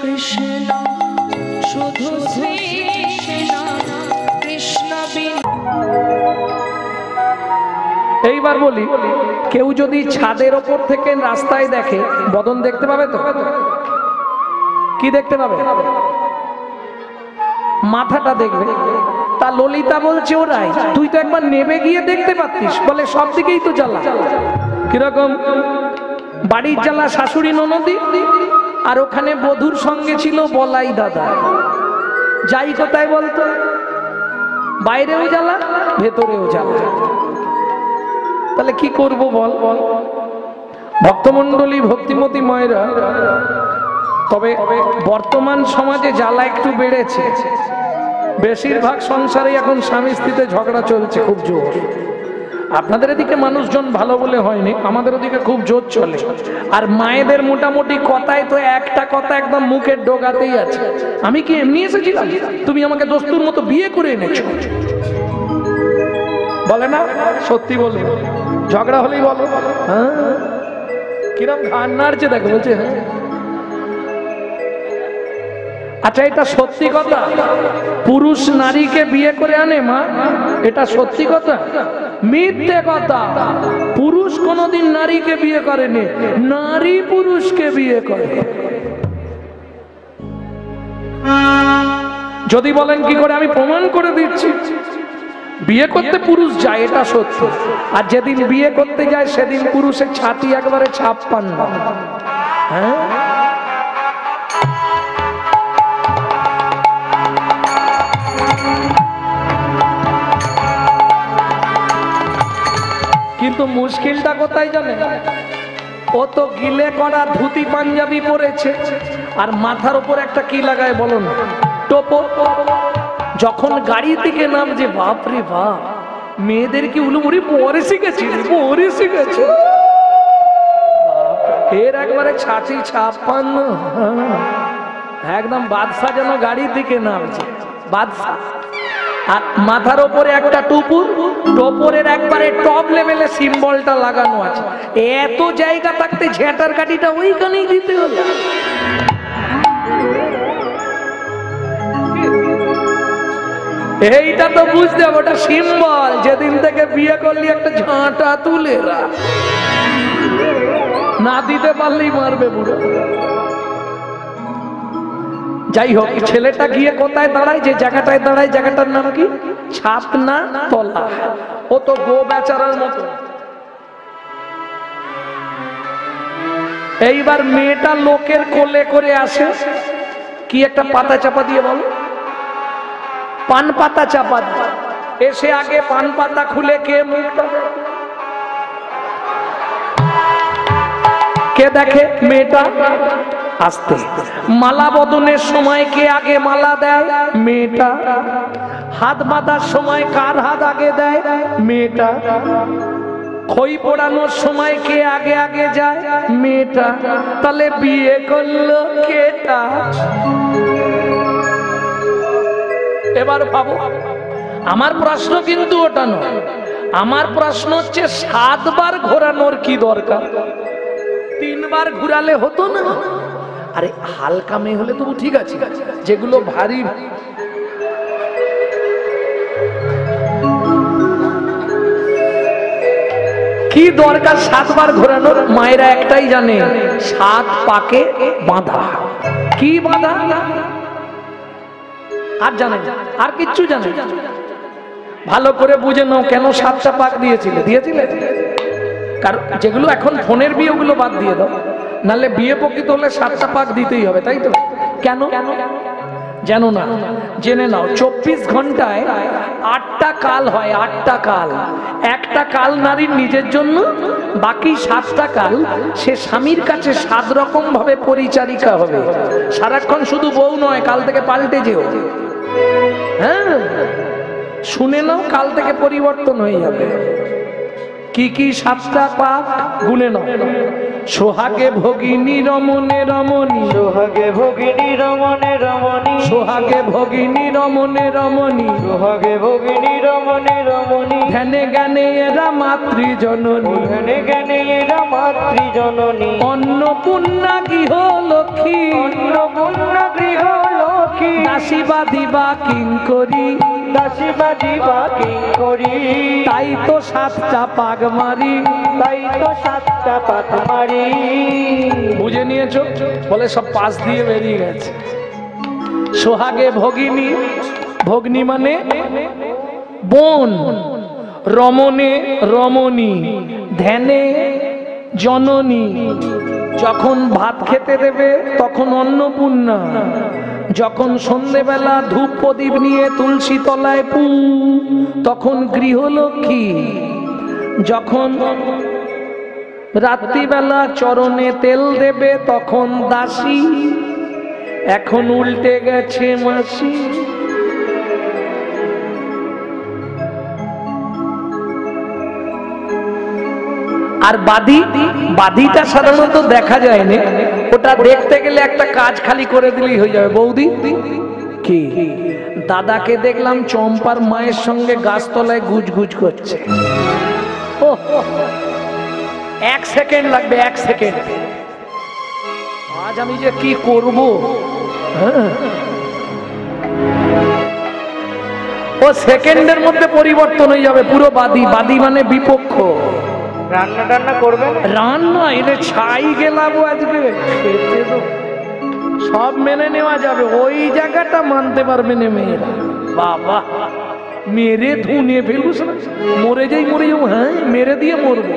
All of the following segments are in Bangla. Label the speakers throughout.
Speaker 1: কৃষ্ণ শুধু শ্রী কৃষ্ণ কৃষ্ণ বিন।
Speaker 2: এইবার বলি, কেউ যদি ছাদের ওপর থেকে রাস্তায় দেখে, বদন দেখতে পাবে তো? কি দেখতে পাবে? মাথাটা দেখবে। তা ললিতা বলছে, ওরাই তুই তো একবার নেমে গিয়ে দেখতে পাচ্ছিস। বলে সব দিকেই তো জ্বালা। কিরকম? বাড়ির জ্বালা শাশুড়ি ননদি, আর ওখানে বধূর সঙ্গে ছিল বলাই দাদা। যাই কোথায় বলতো, বাইরেও জ্বালা ভেতরেও জ্বালা। তাহলে কি করব বল? ভক্তমণ্ডলী, ভক্তিমতী মায়েরা, তবে বর্তমান সমাজে জ্বালা একটু বেড়েছে। বেশিরভাগ সংসারে এখন স্বামী স্ত্রীতে ঝগড়া চলছে খুব জোর। আপনাদের এদিকে মানুষজন ভালো বলে হয়নি, আমাদের ওদিকে খুব জোর চলে। আর মায়েদের মোটামুটি কথায় তো একটা কথা একদম মুখের ডোগাতেই আছে, আমি কি এমনি এসেছিলাম, তুমি আমাকে দস্তুর মতো বিয়ে করে এনেছো। বলে না? সত্যি বলবো, ঝগড়া হলেই বলো হ্যাঁ, কিরম ঘাড় নাড়ছে দেখো, বলছে হ্যাঁ। আচ্ছা, এটা সত্যি কথা? পুরুষ নারীকে বিয়ে করে আনে মা, এটা সত্যি কথা? মিথ্যে কথা। পুরুষ কোনোদিন নারীকে বিয়ে করেনি, নারী পুরুষকে বিয়ে করে। যদি বলেন কি করে, আমি প্রমাণ করে দিচ্ছি। বিয়ে করতে পুরুষ যায়, এটা সত্য। আর যেদিন বিয়ে করতে যায় সেদিন পুরুষের ছাতি একবারে 56। হ্যাঁ, কিন্তু মুশকিলটা কোথায় জানেন? ও তো গিলে করা ধুতি পাঞ্জাবি পরেছে, আর মাথার উপর একটা কি লাগায় বলো না, টোপো। যখন গাড়ি থেকে নামছে, বাপরে বাপ, মেয়েদের কি উলুমুড়ি পরে শিখেছি, পরে শিখেছে। এর একবারে ছাতি 56, একদম বাদশা যেন গাড়ি থেকে নামছে, বাদশা। আর মাথার ওপরে একটা টুপুর, টোপরের একবারে টপ লেভেলে সিম্বলটা লাগানো আছে। এত জায়গা থাকতে ঝেঁটার কাঠিটা ওইখানেই দিতে হলো। এইটা তো বুঝতে হবে, ওটা সিম্বল। যেদিন থেকে বিয়ে করলি একটা ঝাঁটা তুলে রাখ, না দিতে পারলেই মারবে বুড়ো। যাই হোক, ছেলেটা গিয়ে কোথায় দাঁড়ায়, যে জায়গাটায় দাঁড়ায়, জায়গাটার নাম কি? ছাতনা তলা। ও তো গো বেচারার মতো। এইবার মেয়েটা লোকের কোলে করে আসে, কি একটা পাতা চাপা দিয়ে বলো, পান পাতা চাপা দিয়ে এসে আগে পান পাতা খুলে কে মুখটা কে দেখে? মেয়েটা। আসতে মালা বদনের সময় কে আগে মালা দেয়? মেয়েটা। হাত বাঁধার সময় কার হাত আগে দেয়? মেয়েটা। খই পোড়ানোর সময় কে আগে আগে যায়? মেয়েটা। তাহলে বিয়ে করলো কেটা? এবার ভাবো, আমার প্রশ্ন কিন্তু ওটা নয়। আমার প্রশ্ন হচ্ছে, 7 বার ঘোরানোর কি দরকার? 3 বার ঘুরালে হতো না? আরে হালকা মেয়ে হলে তবু ঠিক আছে, যেগুলো ভারী কি দরকার 7 বার ঘোরানোর? মায়েরা একটাই জানে, 7 পাকে বাঁধা। কি বাঁধা? আর জানে, আর কিচ্ছু জানে? ভালো করে বুঝে নাও, কেন 7টা পাক দিয়েছিলে? কারণ যেগুলো এখন ফোনের বিয়ে, ওগুলো বাদ দিয়ে দাও, নাহলে বিয়ে প্রকৃত হলে 7টা পাক দিতেই হবে, তাই তো? কেন জানো না? জেনে নাও। 24 ঘন্টায় 8টা কাল হয়, 8টা কাল। একটা কাল নারীর নিজের জন্য, বাকি 7টা কাল সে স্বামীর কাছে 7 রকম ভাবে পরিচারিকা হবে। সারাক্ষণ শুধু বউ নয়, কাল থেকে পাল্টে যেও। হ্যাঁ, শুনে নাও, কাল থেকে পরিবর্তন হয়ে যাবে। কি কি সাতটা পাক গুনে নাও। সোহাগে ভগিনী রমণে রমণী,
Speaker 3: সোহাগে ভগিনী রমণে রমণী,
Speaker 2: সোহাগে ভগিনী রমণে রমণী,
Speaker 3: সোহাগে ভগিনী রমণে রমণী,
Speaker 2: ধ্যানে জ্ঞানে এরা মাতৃজননী,
Speaker 3: ধ্যানে জ্ঞানে এরা মাতৃজননী,
Speaker 2: অন্নপূর্ণা গৃহ লক্ষ্মী,
Speaker 3: অন্নপূর্ণা গৃহ লক্ষ্মী,
Speaker 2: দাসীবাদী বা কিঙ্করী,
Speaker 3: দাসীবাদী বা কিঙ্করী,
Speaker 2: তাই তো সাতটা পাক মারি।
Speaker 3: তাই তো সাতটা পাক মারি।
Speaker 2: বুঝে নিয়েছো? বলে সব পাশ দিয়ে বেরিয়ে গেছে। সোহাগে ভগিনী, ভগ্নী মানে বোন, রমণে রমণী, ধ্যানে জননী, যখন ভাত খেতে দেবে তখন অন্নপূর্ণা, যখন সন্ধেবেলা ধূপ প্রদীপ নিয়ে তুলসী তলায় পু তখন গৃহলক্ষ্মী, যখন রাত্রিবেলা চরণে তেল দেবে তখন দাসী, এখন উল্টে গেছে মাসি। আর বাদী, বাদীটা সাধারণত দেখা যায় না, ওটা দেখতে গেলে একটা কাজ খালি করে দিলেই হয়ে যাবে। বৌদি কি দাদাকে দেখলাম চম্পার মায়ের সঙ্গে গাছতলায় গুজগুজ করছে। ও 1 সেকেন্ড লাগবে, 1 সেকেন্ড। আজ আমি যে কি করব, ও সেকেন্ডের মধ্যে পরিবর্তন হয়ে যাবে পুরো বাদী। বাদী মানে বিপক্ষ।
Speaker 3: রান্না টান্না করবেন?
Speaker 2: রান্না এলে ছাই গেলাবো আজকে, খেতে তো সব মেনে নেওয়া যাবে, ওই জায়গাটা মানতে পারবে না মেয়েরা। বাবা মেরে ধুনে ফেলবো, মরে যাই মরে যাবো, হ্যাঁ মেরে দিয়ে মরবো।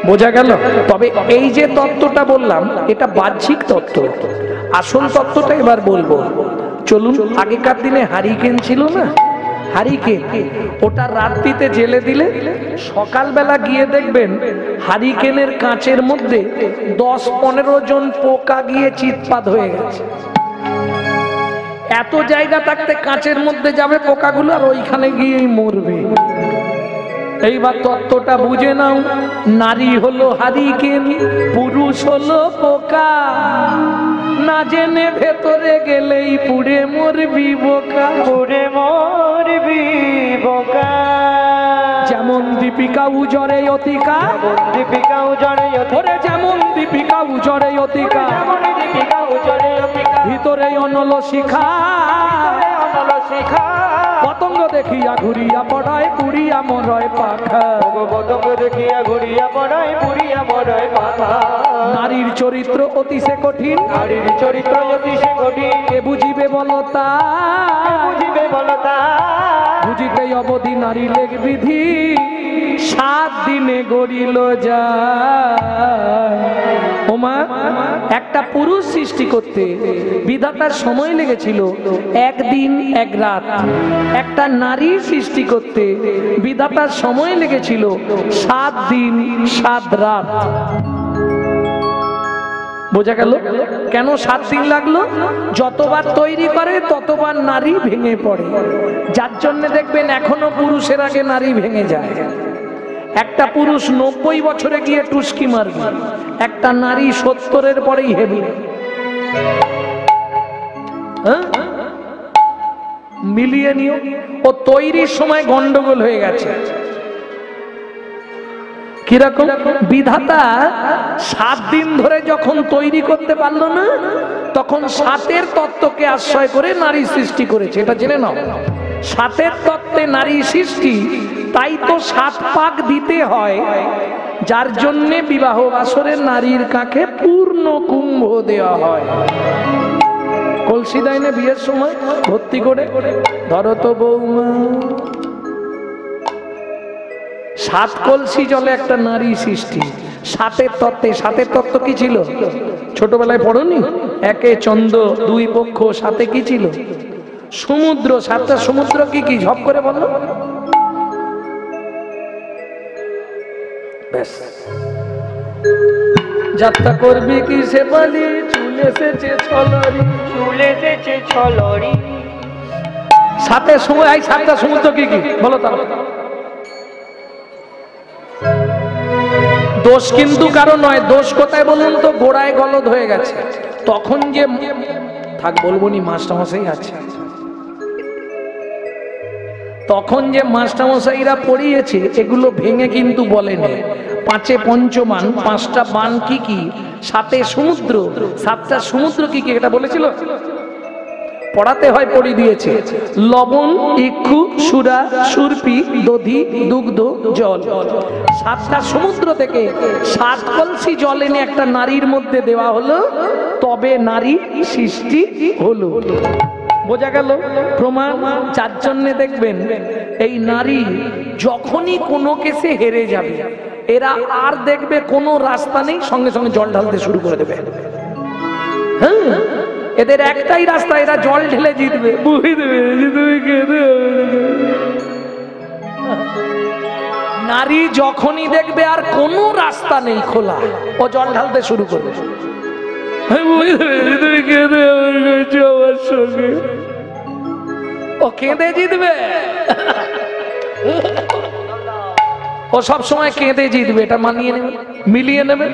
Speaker 2: বোঝা গেল? তবে এই যে তত্ত্বটা বললাম এটা বাহ্যিক তত্ত্ব, আসল তত্ত্বটা এবার বলবো। চলুন, আগেকার দিনে হারিকেন ছিল না, হারিকেন, ওটা রাত্রিতে জেলে দিলে সকালবেলা গিয়ে দেখবেন হারিকেনের কাঁচের মধ্যে 10-15 জন পোকা গিয়ে চিৎপাত হয়ে গেছে। এত জায়গা থাকতে কাঁচের মধ্যে যাবে পোকাগুলো আর ওইখানে গিয়েই মরবে। এইবার তত্ত্বটা বুঝে নাও, নারী হলো হারিকেন, পুরুষ হলো পোকা, না জেনে ভেতরে গেলেই পুড়ে মরবি বোকা,
Speaker 3: পুড়ে মরবি বোকা।
Speaker 2: যেমন দীপিকা উজরে অতিকা,
Speaker 3: দীপিকা উজরে
Speaker 2: ওরে যেমন দীপিকা উজরে অতিকা,
Speaker 3: যেমন দীপিকা উজরে অতিকা,
Speaker 2: ভিতরে অনল শিখা,
Speaker 3: অনল শিখা,
Speaker 2: পতঙ্গ দেখিয়া ঘুরিয়া পড়ায় পুড়িয়া মরয় পাখা,
Speaker 3: পতঙ্গ দেখিয়া ঘুরিয়া পড়ায় পুড়িয়া মরয় পাখা।
Speaker 2: নারীর চরিত্র অতি সে কঠিন,
Speaker 3: নারীর চরিত্র অতি সে কঠিন,
Speaker 2: কে বুঝিবে বলতা,
Speaker 3: বুঝিবে বলতা,
Speaker 2: বুঝিতে অবধি নারী লেগ বিধি, 7 দিনে গড়িল যায়। ওমা, একটা পুরুষ সৃষ্টি করতে বিধাতার সময় লেগেছিল 1 দিন 1 রাত, একটা নারী সৃষ্টি করতে বিধাতার সময় লেগেছিল 7 দিন 7 রাত। বোঝা গেল কেন 7 দিন লাগলো? যতবার তৈরি করে ততবার নারী ভেঙে পড়ে, যার জন্য দেখবেন এখনো পুরুষের আগে নারী ভেঙে যায়। একটা পুরুষ 90 বছরে গিয়ে টুসকি মারবে, একটা নারী 70-এর পরেই হেবি। মিলিয়ে নিও, ও তৈরির সময় গন্ডগোল হয়ে গেছে। কিরকম? বিধাতা 7 দিন ধরে যখন তৈরি করতে পারলো না, তখন 7-এর তত্ত্বকে আশ্রয় করে নারী সৃষ্টি করেছে। এটা জেনে নাও, 7-এর তত্ত্বে নারী সৃষ্টি, তাই তো 7 পাক দিতে হয়, যার জন্যে বিবাহ বাসরে নারীর কাকে পূর্ণ কুম্ভ দেওয়া হয়। কলসি দেয় না বিয়ের সময় ভর্তি করে, ধরো তো বৌমা, 7 কলসি জলে একটা নারী সৃষ্টি। 7-এর তত্ত্বে, 7-এর তত্ত্ব কি ছিল? ছোটবেলায় পড়োনি? 1 চন্দ্র, 2 পক্ষ, 7-এ কি ছিল? সমুদ্র। 7টা সমুদ্র কি কি ঝপ করে বললো? ব্যাস, যাত্রা করবি কি সে বলি, চুল এসেছে ছলরি,
Speaker 3: চুল এসেছে ছলরি,
Speaker 2: সাতটা সমুদ্র কি কি বলো তার দোষ কিন্তু কারো নয়, দোষ কোথায় বলুন তো, গোড়ায় গলদ হয়ে গেছে। তখন যে থাক বলবো নি, মাস্টারমশাই আছে, তখন যে মাস্টারমশাইরা পড়িয়েছে এগুলো ভেঙে কিন্তু বলেনি। পাঁচে পঞ্চবান, পাঁচটা বান কি কি, সাতে সমুদ্র, সাতটা সমুদ্র কি কি এটা বলেছিল, পড়াতে হয়, পড়িয়ে দিয়েছে। লবণ, ইক্ষু, সুরা, সুরপি, দধি, দুগ্ধ, জল। সাতটা সমুদ্র থেকে 7 কলসি জল এনে একটা নারীর মধ্যে দেওয়া হলো, তবে নারী সৃষ্টি হলো। বোঝা গেল প্রমাণ। যার জন্যে দেখবেন এই নারী যখনই কোনো কেসে হেরে যাবে, এরা আর দেখবে কোনো রাস্তা নেই, সঙ্গে সঙ্গে জল ঢালতে শুরু করে দেবে। হ্যাঁ, এদের একটাই রাস্তা, এরা জল ঢেলে জিতবে। নারী যখনই দেখবে আর কোনো রাস্তা নেই খোলা, ও জল ঢালতে শুরু করবে। ও কেঁদে জিতবে, ও সব সময় কেঁদে জিতবে, এটা মানিয়ে নেবে, মিলিয়ে নেবে।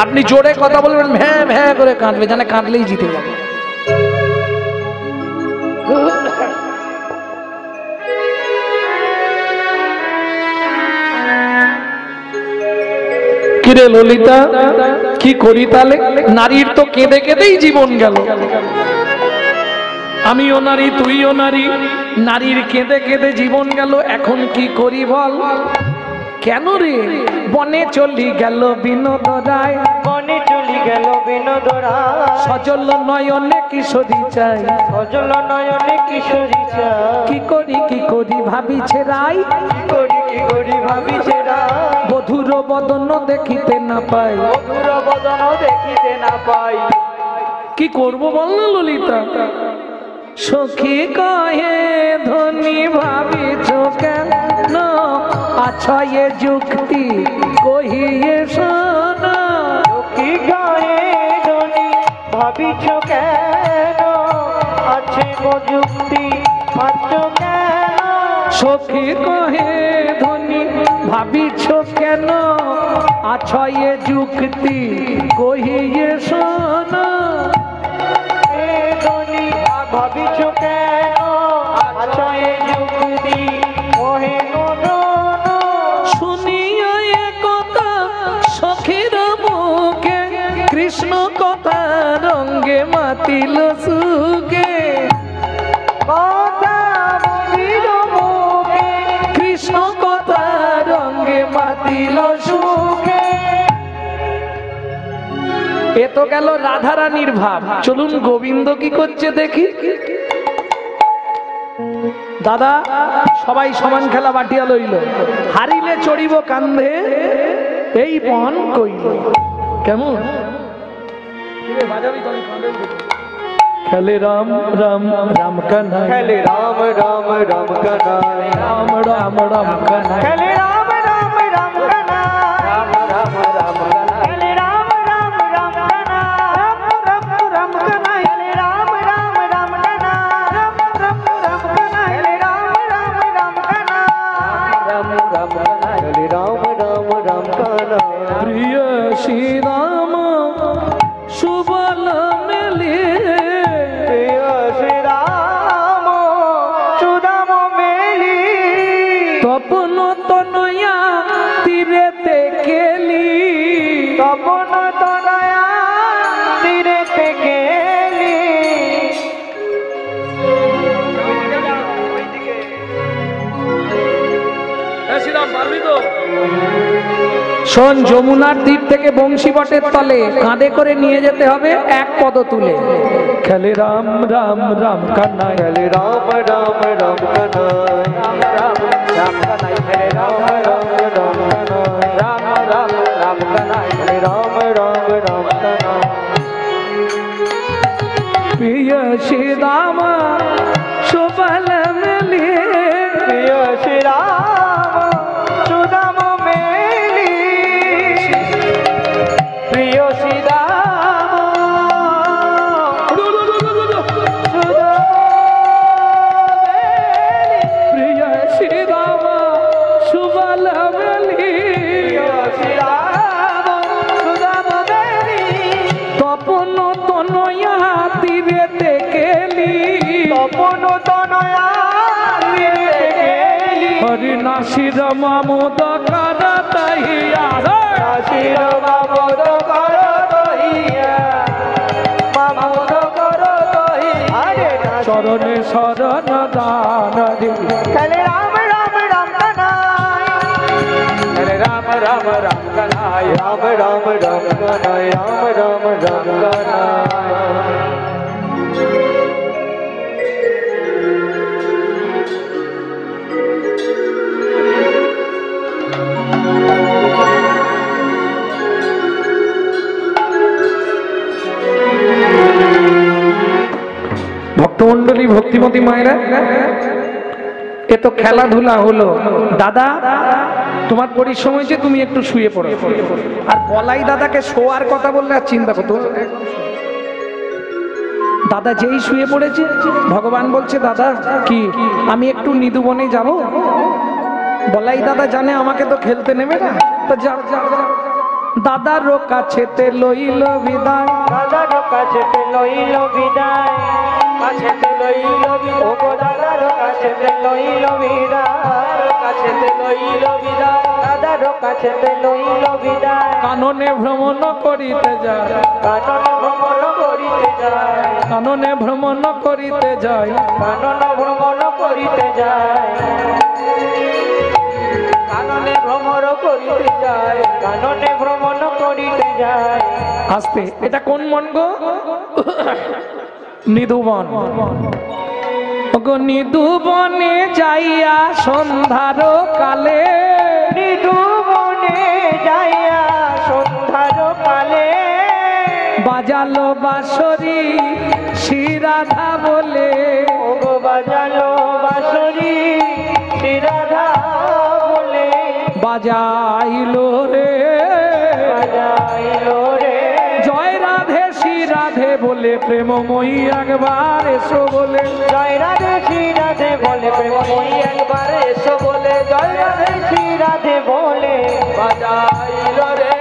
Speaker 2: আপনি জোরে কথা বলবেন, ভ্যাঁ ভ্যাঁ করে কাঁদবে, জানে কাঁদলেই জিতে যাবে। কিরে ললিতা, কি করি তাহলে? নারীর তো কেঁদে কেঁদেই জীবন গেল। আমিও নারী, তুইও নারী, নারীর কেঁদে কেঁদে জীবন গেল। এখন কি করি বল? কেন রে? বনে চলি গেল বিনোদ রায়,
Speaker 3: বনে চলি গেল বিনোদ রায়,
Speaker 2: সজল নয়নে কিশোরী চাই,
Speaker 3: সজল নয়নে কিশোরী চাই।
Speaker 2: কি করি ভাবিছে রায়,
Speaker 3: কি করি ভাবিছে রায়,
Speaker 2: বধুর বদন দেখিতে না পাই,
Speaker 3: মধুর বদন দেখিতে না পাই।
Speaker 2: কি করব বল না ললিতা? সখী কহে ধনী ভাবিছ কেন, আচ্ছা এ যুক্তি কহিয়ে শোনা।
Speaker 3: কি গায়ে ধনী ভাবিছ কেন, আছে প্রযুক্তি পাচ্ছ কেন।
Speaker 2: সখী কহে ধনী ভাবিছ কেন, আচ্ছা এ যুক্তি কহিয়ে শোনা।
Speaker 3: ধনী ভাবিছ কেন, আচ্ছা এ যুক্তি ওহে নদন।
Speaker 2: শুনিয়া এ কথা সখীর মুখে, কৃষ্ণ কথা রঙ্গে মাতিল সুগে।
Speaker 3: কথা বলিল মুখে,
Speaker 2: কৃষ্ণ কথা রঙ্গে মাতিল সুগে। এ তো গেল রাধারানীর ভাব। চলুন গোবিন্দ কি করছে দেখি। দাদা সবাই সমান খেলা বাটিয়া লইল, হারিলে চড়িব কান্ধে এই পণ কইল। কেমন খেলে রাম রাম রাম কানাই,
Speaker 3: খেলে রাম রাম রাম কানাই,
Speaker 2: রাম রাম রাম কানাই,
Speaker 3: খেলে রাম রাম রাম কানাই, রাম রাম রাম কানাই, খেলে রাম রাম রাম কানাই, রাম রাম কানাই, খেলে রাম রাম রাম কানাই, রাম রাম কানাই, খেলে রাম রাম রাম কানাই, রাম রাম কানাই, খেলে রাম রাম রাম কানাই।
Speaker 2: প্রিয় শ্রীরাম সুবল মেলে,
Speaker 3: প্রিয় শ্রীরাম সুদাম মেলি,
Speaker 2: তপন তনয়া তীরেতে কেলি,
Speaker 3: তপন তনয়া তীরেতে গেলি।
Speaker 2: শোন, যমুনার দ্বীপ থেকে বংশীবটের তলে কাঁধে করে নিয়ে যেতে হবে এক পদ তুলে। খেলে রাম রাম রাম কানাই,
Speaker 3: খেলে রাম রাম রাম কানাই, রাম রাম রাম কানাই, খেলে রাম রাম রাম কানাই, রাম রাম রাম কানাই, খেলে রাম রাম রাম কানাই।
Speaker 2: প্রিয় শ্রীরাম সুবল মেলে,
Speaker 3: প্রিয় শ্রীরাম সুদাম মেলি, প্রিয় শ্রীরাম সুদাম স্বপন তনয়া
Speaker 2: হরি নাসির মামুদ কর তহিয়া
Speaker 3: নাসির মামুদ কর তহিয়া মামুদ কর তহিয়া
Speaker 2: চরণে শরণ দান
Speaker 3: খেলে রাম রাম রাম কানাই
Speaker 2: হরে রাম রাম রাম কানাই
Speaker 3: রাম রাম রাম কানাই রাম রাম রাম কানাই
Speaker 2: ভক্তমন্ডলী ভক্তিমতী মায়েরা এ তো খেলাধুলা হলো দাদা তোমার পরিশ্রম হয়েছে তুমি একটু শুয়ে পড়ো আর বলাই দাদাকে শোয়ার কথা বললে আর চিন্তা করতো দাদা যেই শুয়ে পড়েছে ভগবান বলছে দাদা কি আমি একটু নিদুবনে যাব বলাই দাদা জানে আমাকে তো খেলতে নেবে না তো যাও যাও দাদার কাছেতে লইল বিদায়
Speaker 3: দাদার কাছেতে লইল বিদায় কাছেতে লইল বিদায় ও দাদার কাছেতে লইল বিদায় কাছেতে লইল বিদায় দাদার কাছেতে লইল বিদায়
Speaker 2: কাননে ভ্রমণ করিতে যায়
Speaker 3: কানন ভ্রমণ করিতে যায়
Speaker 2: কাননে ভ্রমণ করিতে যায়
Speaker 3: কানন ভ্রমণ করিতে যায় কাননে ভ্রমণ করিতে যায় কাননে ভ্রমণ করিতে যায়
Speaker 2: আস্তে এটা কোন মন গো নিধুবন গো নিধুবনে যাইয়া সন্ধ্যার কালে
Speaker 3: নিধুবনে যাইয়া সন্ধ্যার কালে
Speaker 2: বাজালো বাঁশরি শ্রীরাধা বলে
Speaker 3: ওগো বাজালো বাঁশরি শ্রীরাধা বলে
Speaker 2: বাজাইলো রে
Speaker 3: বাজাইলো রে
Speaker 2: জয় রাধে শ্রী রাধে বলে প্রেমময়ী একবার এসো বলে
Speaker 3: জয় রাধে শ্রী রাধে বলে প্রেমময়ী একবার এসো বলে জয় রাধে শ্রী রাধে বলে বাজাইলো রে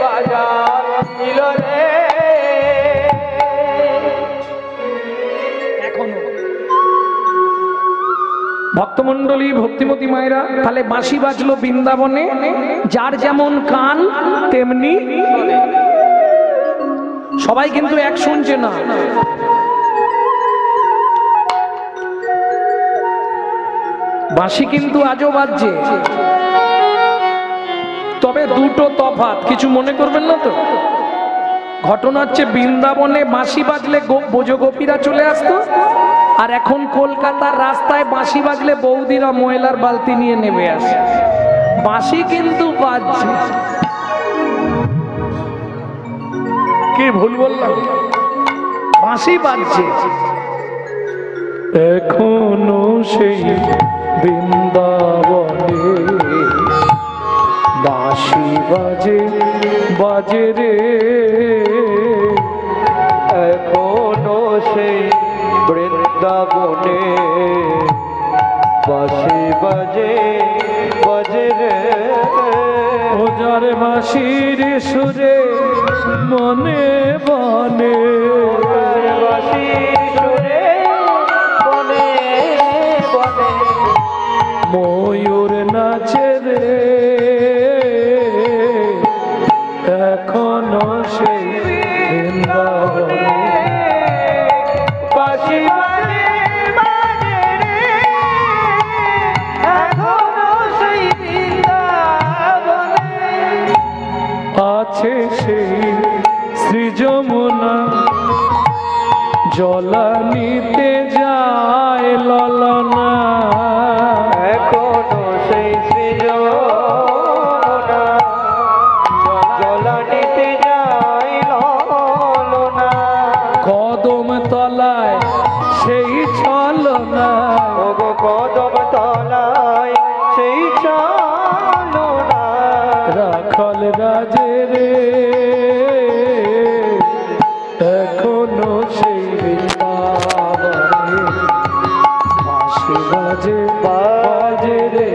Speaker 3: বাজাইলো রে
Speaker 2: এখনো ভক্তমন্ডলী ভক্তিমতী মায়েরা তাহলে বাঁশি বাজলো বৃন্দাবনে যার যেমন কান তেমনি সবাই কিন্তু এক শুনছে না বাঁশি কিন্তু আজও বাজছে তবে দুটো তফাৎ কিছু মনে করবেন না তো ঘটনা হচ্ছে বৃন্দাবনে বাঁশি বাজলে বোজগোপীরা চলে আসতো আর এখন কলকাতার রাস্তায় বাঁশি বাজলে বৌদিরা ময়লার বালতি নিয়ে নেমে আসে বাঁশি কিন্তু বাজছে কি ভুল বললাম বাঁশি বাজছে এখনো সেই বৃন্দাবনে বাঁশি বাজে বাজে রে
Speaker 3: এখনো সেই বৃন্দাবনে বাঁশি বাজে বাজে রে
Speaker 2: ওজার বাঁশির সুরে মনে বনে
Speaker 3: বাঁশি সুরে বনে বনে
Speaker 2: ময়ূর নাচে রে এখনো সেই বৃন্দাবনে
Speaker 3: বাঁশি বাজে বাজে রে এখনো সেই বৃন্দাবনে
Speaker 2: আছে সেই শ্রী যমুনা জলা নিতে যায় ললনা
Speaker 3: এখনো সেই সৃজনা জলানিতে যাই ললনা
Speaker 2: কদম তলায় সেই ছলনা
Speaker 3: ওগো কদম তলায় সেই চলনা
Speaker 2: রাখল রাজে রে এখনো সেই বৃন্দাবনে বাঁশি বাজে বাজে রে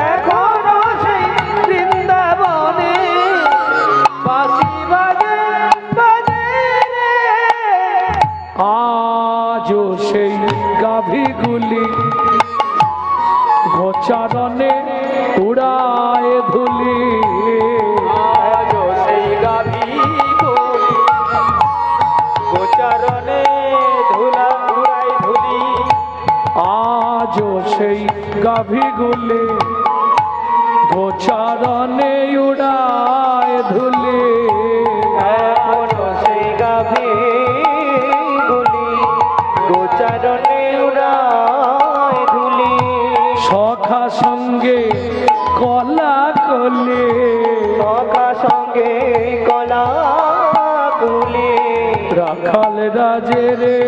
Speaker 3: এখনো সেই বৃন্দাবনে বাঁশি বাজে বাজে রে
Speaker 2: আজ আজও সেই গাভীগুলি গোচারণে উড়ায় ধুলি
Speaker 3: আজও সেই গাভীগুলি গোচারণে ধুলা উড়াই ধুলি
Speaker 2: আজও সেই গাভীগুলি গোচারণে উড়ায় ধুলি
Speaker 3: এখনো সেই গাভীগুলি গোচারণে উড়াই ধুলি
Speaker 2: সখা সঙ্গে কলা কলে
Speaker 3: সখা সঙ্গে কলা তুলি
Speaker 2: রাখাল রাজে রে